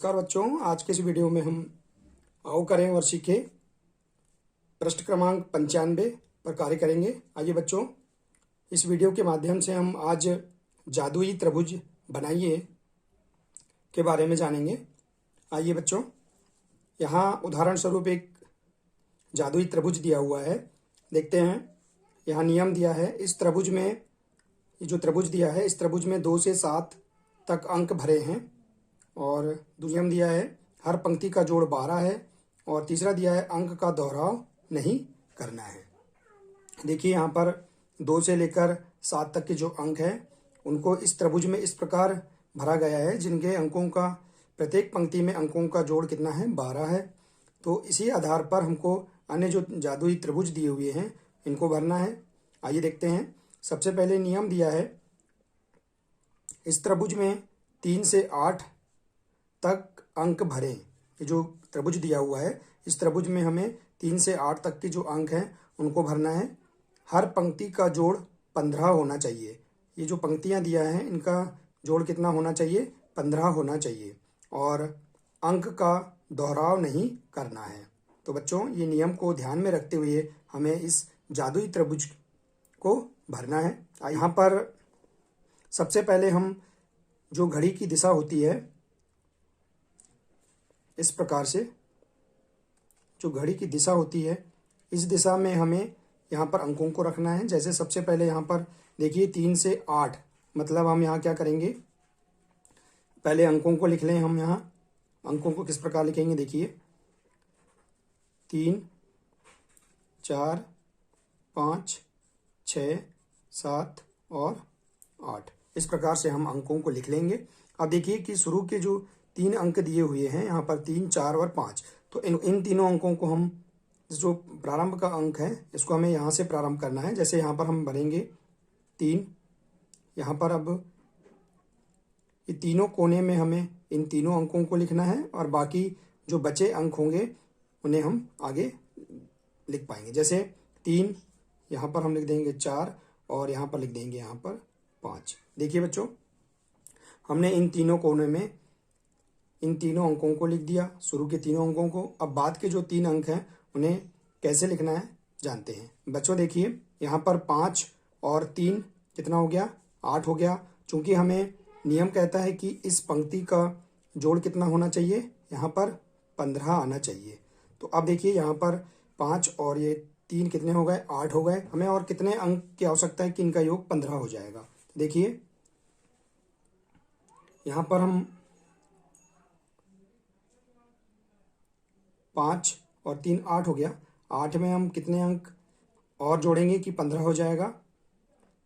नमस्कार बच्चों, आज के इस वीडियो में हम आओ करें और सीखें पृष्ठ क्रमांक 95 पर कार्य करेंगे। आइए बच्चों, इस वीडियो के माध्यम से हम आज जादुई त्रिभुज बनाइए के बारे में जानेंगे। आइए बच्चों, यहाँ उदाहरण स्वरूप एक जादुई त्रिभुज दिया हुआ है, देखते हैं। यहाँ नियम दिया है, इस त्रिभुज में, ये जो त्रिभुज दिया है इस त्रिभुज में 2 से 7 तक अंक भरे हैं। और नियम दिया है हर पंक्ति का जोड़ 12 है। और तीसरा दिया है अंक का दोहराव नहीं करना है। देखिए यहाँ पर 2 से लेकर 7 तक के जो अंक हैं उनको इस त्रिभुज में इस प्रकार भरा गया है, जिनके अंकों का प्रत्येक पंक्ति में अंकों का जोड़ कितना है, 12 है। तो इसी आधार पर हमको अन्य जो जादुई त्रिभुज दिए हुए हैं इनको भरना है। आइए देखते हैं। सबसे पहले नियम दिया है, इस त्रिभुज में 3 से 8 तक अंक भरें। ये जो त्रिभुज दिया हुआ है इस त्रिभुज में हमें 3 से 8 तक के जो अंक हैं उनको भरना है। हर पंक्ति का जोड़ 15 होना चाहिए। ये जो पंक्तियां दिया है इनका जोड़ कितना होना चाहिए, 15 होना चाहिए। और अंक का दोहराव नहीं करना है। तो बच्चों, ये नियम को ध्यान में रखते हुए हमें इस जादुई त्रिभुज को भरना है। यहाँ पर सबसे पहले हम जो घड़ी की दिशा होती है, इस प्रकार से जो घड़ी की दिशा होती है इस दिशा में हमें यहाँ पर अंकों को रखना है। जैसे सबसे पहले यहाँ पर देखिए 3 से 8, मतलब हम यहाँ क्या करेंगे, पहले अंकों को लिख लें। हम यहाँ अंकों को किस प्रकार लिखेंगे, देखिए 3, 4, 5, 6, 7 और 8, इस प्रकार से हम अंकों को लिख लेंगे। अब देखिए कि शुरू के जो 3 अंक दिए हुए हैं यहाँ पर 3, 4 और 5, तो इन तीनों अंकों को हम, जो प्रारंभ का अंक है इसको हमें यहाँ से प्रारंभ करना है। जैसे यहाँ पर हम भरेंगे 3, यहाँ पर अब ये तीनों कोने में हमें इन तीनों अंकों को लिखना है और बाकी जो बचे अंक होंगे उन्हें हम आगे लिख पाएंगे। जैसे 3 यहाँ पर हम लिख देंगे 4 और यहाँ पर लिख देंगे यहाँ पर 5। देखिए बच्चों, हमने इन तीनों कोने में इन तीनों अंकों को लिख दिया, शुरू के तीनों अंकों को। अब बाद के जो 3 अंक हैं उन्हें कैसे लिखना है जानते हैं। बच्चों देखिए, यहाँ पर 5 और 3 कितना हो गया, 8 हो गया। चूंकि हमें नियम कहता है कि इस पंक्ति का जोड़ कितना होना चाहिए, यहाँ पर 15 आना चाहिए। तो अब देखिए यहाँ पर 5 और ये 3 कितने हो गए, 8 हो गए। हमें और कितने अंक की आवश्यकता है कि इनका योग 15 हो जाएगा। देखिए यहाँ पर हम 5 और 3 8 हो गया। 8 में हम कितने अंक और जोड़ेंगे कि 15 हो जाएगा,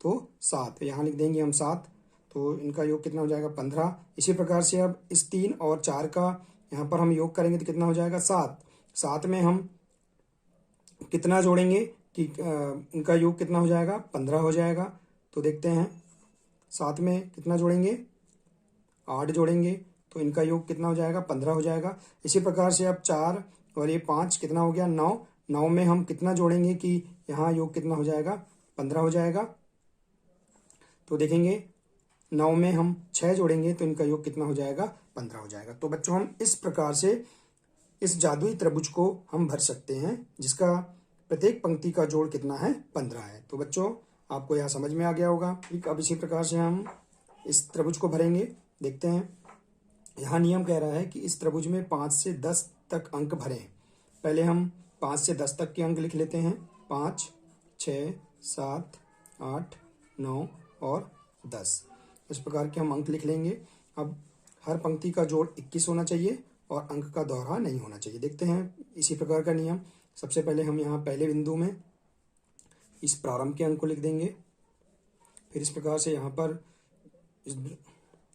तो 7, यहाँ लिख देंगे हम 7। तो इनका योग कितना हो जाएगा, 15। इसी प्रकार से अब इस 3 और 4 का यहाँ पर हम योग करेंगे तो कितना हो जाएगा, 7। 7 में हम कितना जोड़ेंगे कि इनका योग कितना हो जाएगा, 15 हो जाएगा। तो देखते हैं 7 में कितना जोड़ेंगे, 8 जोड़ेंगे तो इनका योग कितना हो जाएगा, 15 हो जाएगा। इसी प्रकार से अब 4 और ये 5 कितना हो गया, 9। 9 में हम कितना जोड़ेंगे कि यहाँ योग कितना हो जाएगा, 15 हो जाएगा। तो देखेंगे 9 में हम 6 जोड़ेंगे तो इनका योग कितना हो जाएगा, 15 हो जाएगा। तो बच्चों, हम इस प्रकार से इस जादुई त्रिभुज को हम भर सकते हैं, जिसका प्रत्येक पंक्ति का जोड़ कितना है, 15 है। तो बच्चों, आपको यहाँ समझ में आ गया होगा। ठीक, अब इसी प्रकार से हम इस त्रिभुज को भरेंगे। देखते हैं, यहाँ नियम कह रहा है कि इस त्रिभुज में 5 से 10 तक अंक भरें। पहले हम 5 से 10 तक के अंक लिख लेते हैं। 5, 6, 7, 8, 9 और 10, इस प्रकार के हम अंक लिख लेंगे। अब हर पंक्ति का जोड़ 21 होना चाहिए और अंक का दोहरा नहीं होना चाहिए। देखते हैं इसी प्रकार का नियम। सबसे पहले हम यहाँ पहले बिंदु में इस प्रारंभ के अंक को लिख देंगे। फिर इस प्रकार से यहाँ पर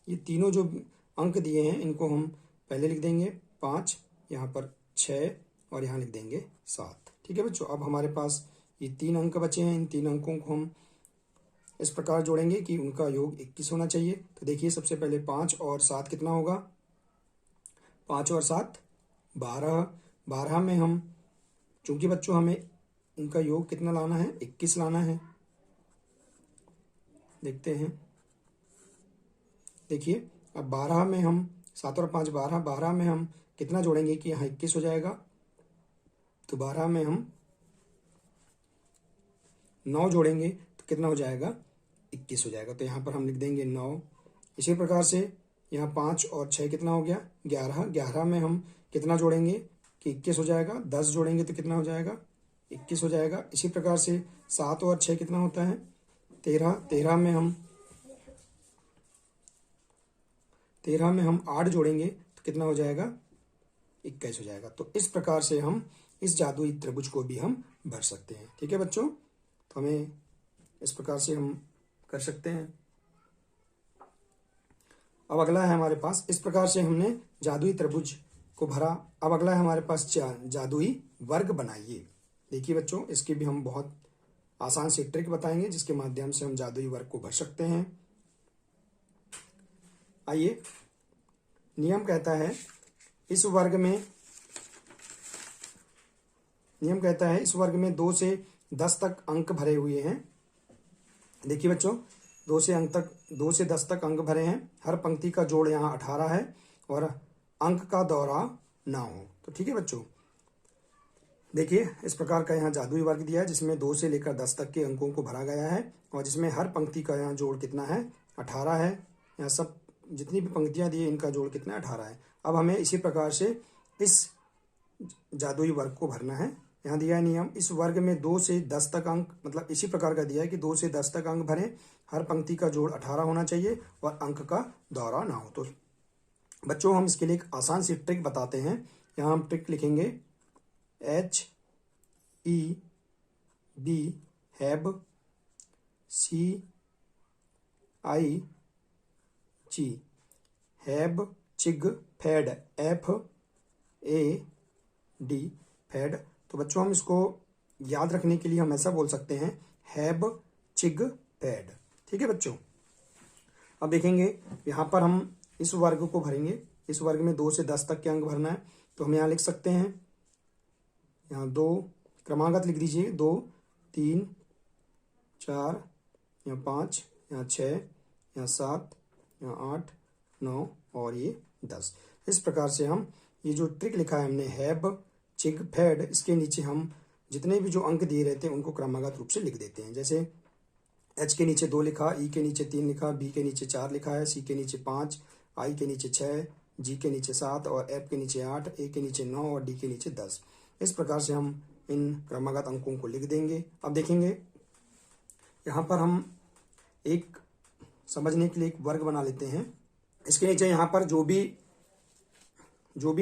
ये तीनों जो अंक दिए हैं इनको हम पहले लिख देंगे 5, यहाँ पर 6 और यहाँ लिख देंगे 7। ठीक है बच्चों, अब हमारे पास ये 3 अंक बचे हैं। इन 3 अंकों को हम इस प्रकार जोड़ेंगे कि उनका योग 21 होना चाहिए। तो देखिए सबसे पहले 5 और 7 कितना होगा, 5 और 7 12। 12 में हम, चूंकि बच्चों हमें इनका योग कितना लाना है, 21 लाना है। देखते हैं, देखिए अब 12 में हम 7 और 5 12, 12 में हम कितना जोड़ेंगे कि यहाँ 21 हो जाएगा। तो 12 में हम 9 जोड़ेंगे तो कितना हो जाएगा, 21 हो जाएगा। तो यहाँ पर हम लिख देंगे 9। इसी प्रकार से यहाँ 5 और 6 कितना हो गया, 11। 11 में हम कितना जोड़ेंगे कि 21 हो जाएगा। 10 जोड़ेंगे तो कितना हो जाएगा, 21 हो जाएगा। इसी प्रकार से 7 और 6 कितना होता है, 13। 13 में हम 8 जोड़ेंगे तो कितना हो जाएगा, 21 हो जाएगा। तो इस प्रकार से हम इस जादुई त्रिभुज को भी हम भर सकते हैं। ठीक है बच्चों, तो हमें इस प्रकार से हम कर सकते हैं। अब अगला है हमारे पास, इस प्रकार से हमने जादुई त्रिभुज को भरा। अब अगला है हमारे पास जादुई वर्ग बनाइए। देखिए बच्चों, इसकी भी हम बहुत आसान सी ट्रिक बताएंगे जिसके माध्यम से हम जादुई वर्ग को भर सकते हैं। आइए, नियम कहता है इस वर्ग में 2 से 10 तक अंक भरे हुए हैं। देखिए बच्चों, 2 से 10 तक अंक भरे हैं। हर पंक्ति का जोड़ यहाँ 18 है और अंक का दोहराव ना हो। तो ठीक है बच्चों, देखिए इस प्रकार का यहाँ जादुई वर्ग दिया है जिसमें 2 से लेकर 10 तक के अंकों को भरा गया है और जिसमें हर पंक्ति का यहाँ जोड़ कितना है, 18 है। यहाँ सब जितनी भी पंक्तियाँ दी है इनका जोड़ कितना है, 18 है। अब हमें इसी प्रकार से इस जादुई वर्ग को भरना है। यहाँ दिया है नियम, इस वर्ग में 2 से 10 तक अंक, मतलब इसी प्रकार का दिया है कि 2 से 10 तक अंक भरें, हर पंक्ति का जोड़ 18 होना चाहिए और अंक का दोहराव ना हो। तो बच्चों हम इसके लिए एक आसान सी ट्रिक बताते हैं। यहाँ हम ट्रिक लिखेंगे HEB हैब CIG हैब चिग फैड FAD फैड। तो बच्चों हम इसको याद रखने के लिए हम ऐसा बोल सकते हैं, हैब चिग फैड। ठीक है बच्चों, अब देखेंगे यहाँ पर हम इस वर्ग को भरेंगे। इस वर्ग में 2 से 10 तक के अंक भरना है। तो हम यहाँ लिख सकते हैं, यहाँ 2 क्रमागत लिख दीजिए, 2 3 4, यहाँ 5, यहाँ 6, यहाँ 7, यहाँ 8 9 और ये 10। इस प्रकार से हम ये जो ट्रिक लिखा है हमने हैब चिग फैड, इसके नीचे हम जितने भी जो अंक दिए रहते हैं उनको क्रमागत रूप से लिख देते हैं। जैसे H के नीचे 2 लिखा, E के नीचे 3 लिखा, B के नीचे 4 लिखा है, C के नीचे 5, I के नीचे 6, G के नीचे 7 और F के नीचे 8, A के नीचे 9 और D के नीचे 10। इस प्रकार से हम इन क्रमागत अंकों को लिख देंगे। अब देखेंगे यहाँ पर हम एक समझने के लिए एक वर्ग बना लेते हैं। इसके नीचे यहाँ पर जो भी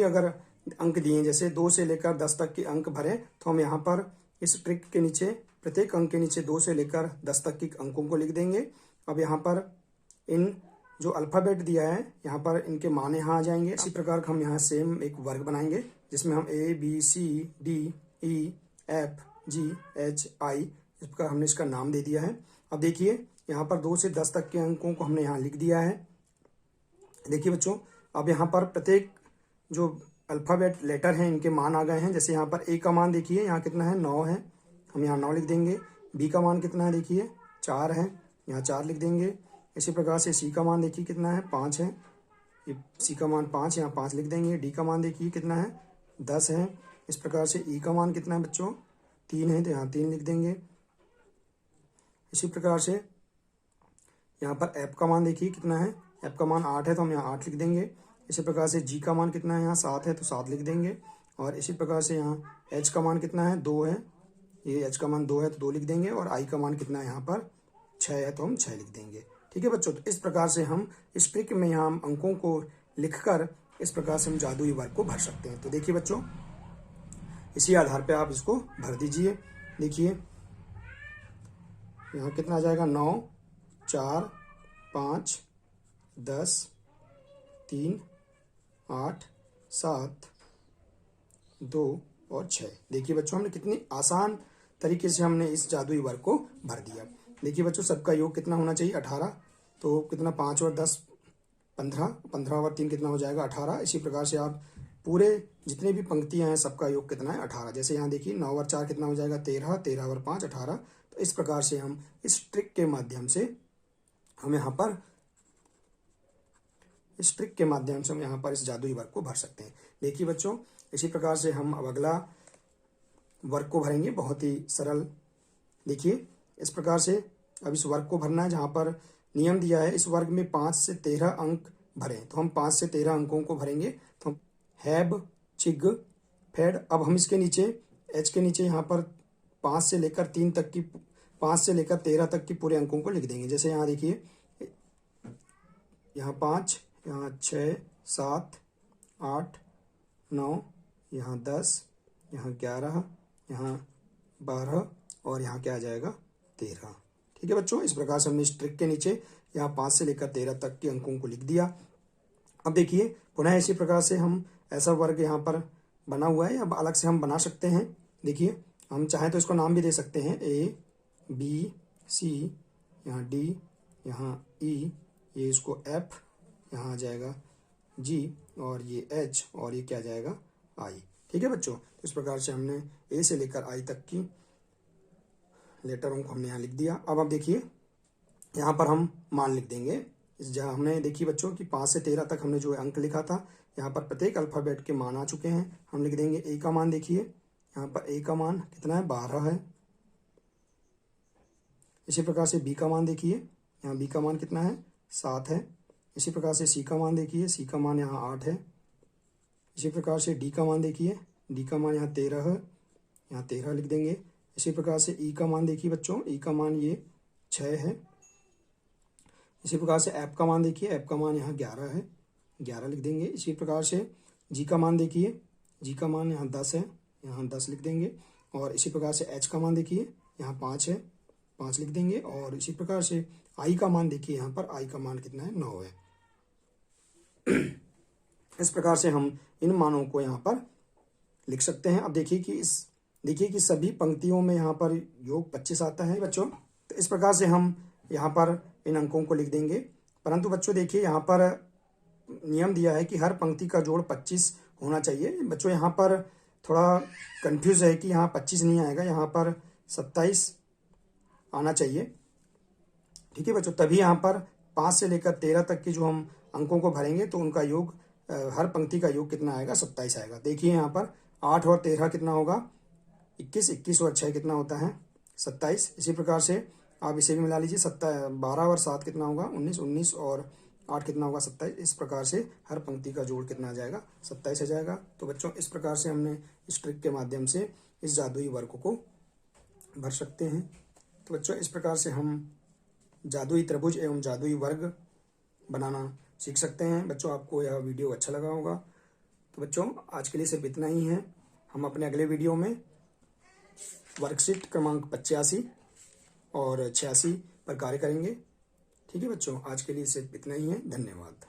अगर अंक दिए हैं, जैसे 2 से लेकर 10 तक के अंक भरे, तो हम यहाँ पर इस ट्रिक के नीचे प्रत्येक अंक के नीचे 2 से लेकर 10 तक के अंकों को लिख देंगे। अब यहाँ पर इन जो अल्फ़ाबेट दिया है यहाँ पर इनके मान यहाँ आ जाएंगे। इसी प्रकार हम यहाँ सेम एक वर्ग बनाएंगे जिसमें हम ABCDEFGHI इस प्रकार हमने इसका नाम दे दिया है। अब देखिए यहाँ पर 2 से 10 तक के अंकों को हमने यहाँ लिख दिया है। देखिए बच्चों, अब यहाँ पर प्रत्येक जो अल्फ़ाबेट लेटर हैं इनके मान आ गए हैं। जैसे यहाँ पर A का मान देखिए यहाँ कितना है, 9 है, हम यहाँ 9 लिख देंगे। B का मान कितना है, देखिए 4 है, यहाँ 4 लिख देंगे। इसी प्रकार से C का मान देखिए कितना है, 5 है, ये C का मान 5, यहाँ 5 लिख देंगे। D का मान देखिए कितना है, 10 है। इस प्रकार से E का मान कितना है बच्चों, 3 है, तो यहाँ 3 लिख देंगे। इसी प्रकार से यहाँ पर F का मान देखिए कितना है, F का मान 8 है, तो हम यहाँ 8 लिख देंगे। इसी प्रकार से G का मान कितना है, यहाँ 7 है, तो 7 लिख देंगे। और इसी प्रकार से यहाँ H का मान कितना है, 2 है, ये H का मान 2 है तो 2 लिख देंगे। और I का मान कितना है यहाँ पर 6 है, तो हम 6 लिख देंगे। ठीक है बच्चों, तो इस प्रकार से हम इस ट्रिक में यहाँ हम अंकों को लिखकर इस प्रकार से हम जादुई वर्ग को भर सकते हैं। तो देखिए बच्चों, इसी आधार पे आप इसको भर दीजिए। देखिए यहाँ कितना आ जाएगा, 9 4 5 10 3 8 7 2 और 6। देखिए बच्चों, हमने कितनी आसान तरीके से हमने इस जादुई वर्ग को भर दिया। देखिए बच्चों, सबका योग कितना होना चाहिए, 18। तो कितना, 5 और 10 15, 15 और 3 कितना हो जाएगा, 18। इसी प्रकार से आप पूरे जितने भी पंक्तियां हैं सबका योग कितना है, 18। जैसे यहाँ देखिए 9 और 4 कितना हो जाएगा, 13, 13 और 5 18। तो इस प्रकार से हम इस ट्रिक के माध्यम से हम यहाँ पर इस ट्रिक के माध्यम से हम यहाँ पर इस जादुई वर्ग को भर सकते हैं। देखिए बच्चों, इसी प्रकार से हम अब अगला वर्ग को भरेंगे, बहुत ही सरल। देखिए इस प्रकार से अब इस वर्ग को भरना है, जहाँ पर नियम दिया है इस वर्ग में 5 से 13 अंक भरें, तो हम 5 से 13 अंकों को भरेंगे। तो हम हैब, चिग, फेड। अब हम इसके नीचे एच के नीचे यहाँ पर 5 से लेकर 3 तक की 5 से लेकर 13 तक की पूरे अंकों को लिख देंगे। जैसे यहाँ देखिए, यहाँ 5, यहाँ 6, 7, 8, 9, यहाँ 10, यहाँ 11, यहाँ 12 और यहाँ क्या आ जाएगा 13। ठीक है बच्चों, इस प्रकार से हमने इस ट्रिक के नीचे यहाँ 5 से लेकर 13 तक के अंकों को लिख दिया। अब देखिए पुनः इसी प्रकार से हम ऐसा वर्ग यहाँ पर बना हुआ है, अब अलग से हम बना सकते हैं। देखिए हम चाहें तो इसको नाम भी दे सकते हैं, ए बी सी, यहाँ डी, यहाँ ई, ये इसको एफ, यहाँ आ जाएगा जी, और ये एच, और ये क्या आ जाएगा आई। ठीक है बच्चों, तो इस प्रकार से हमने ए से लेकर आई तक की लेटरों को हमने यहाँ लिख दिया। अब देखिए यहाँ पर हम मान लिख देंगे। इस जहाँ हमने देखिए बच्चों कि 5 से 13 तक हमने जो अंक लिखा था, यहाँ पर प्रत्येक अल्फ़ाबेट के मान आ चुके हैं। हम लिख देंगे ए का मान। देखिए यहाँ पर ए का मान कितना है, 12 है। इसी प्रकार से बी का मान देखिए, यहाँ बी का मान कितना है, 7 है। इसी प्रकार से सी का मान देखिए, सी का मान यहाँ 8 है। इसी प्रकार से डी का मान देखिए, डी का मान यहाँ 13 है, यहाँ 13 लिख देंगे। इसी प्रकार से ई का मान देखिए बच्चों, ई का मान ये 6 है। इसी प्रकार से एफ का मान देखिए, एफ का मान यहाँ 11 है, 11 लिख देंगे। इसी प्रकार से जी का मान देखिए, जी का मान यहाँ 10 है, यहाँ 10 लिख देंगे। और इसी प्रकार से एच का मान देखिए, यहाँ 5 है, 5 लिख देंगे। और इसी प्रकार से आई का मान देखिए, यहाँ पर आई का मान कितना है, 9 है। इस प्रकार से हम इन मानों को यहाँ पर लिख सकते हैं। अब देखिए कि सभी पंक्तियों में यहाँ पर योग 25 आता है बच्चों। तो इस प्रकार से हम यहाँ पर इन अंकों को लिख देंगे। परंतु बच्चों देखिए यहाँ पर नियम दिया है कि हर पंक्ति का जोड़ 25 होना चाहिए। बच्चों यहाँ पर थोड़ा कंफ्यूज है कि यहाँ 25 नहीं आएगा, यहाँ पर 27 आना चाहिए। ठीक है बच्चों, तभी यहाँ पर 5 से लेकर 13 तक की जो हम अंकों को भरेंगे तो उनका योग, हर पंक्ति का योग कितना आएगा, 27 आएगा। देखिए यहाँ पर 8 और 13 कितना होगा, 21, 21 और 6 कितना होता है, 27। इसी प्रकार से आप इसे भी मिला लीजिए, 12 और 7 कितना होगा, 19, 19 और 8 कितना होगा, 27। इस प्रकार से हर पंक्ति का जोड़ कितना आ जाएगा, 27 आ जाएगा। तो बच्चों इस प्रकार से हमने इस ट्रिक के माध्यम से इस जादुई वर्ग को भर सकते हैं। तो बच्चों इस प्रकार से हम जादुई त्रिभुज एवं जादुई वर्ग बनाना सीख सकते हैं। बच्चों आपको यह वीडियो अच्छा लगा होगा। तो बच्चों आज के लिए सिर्फ इतना ही है। हम अपने अगले वीडियो में वर्कशीट क्रमांक 85 और 86 पर कार्य करेंगे। ठीक है बच्चों, आज के लिए सिर्फ इतना ही है। धन्यवाद।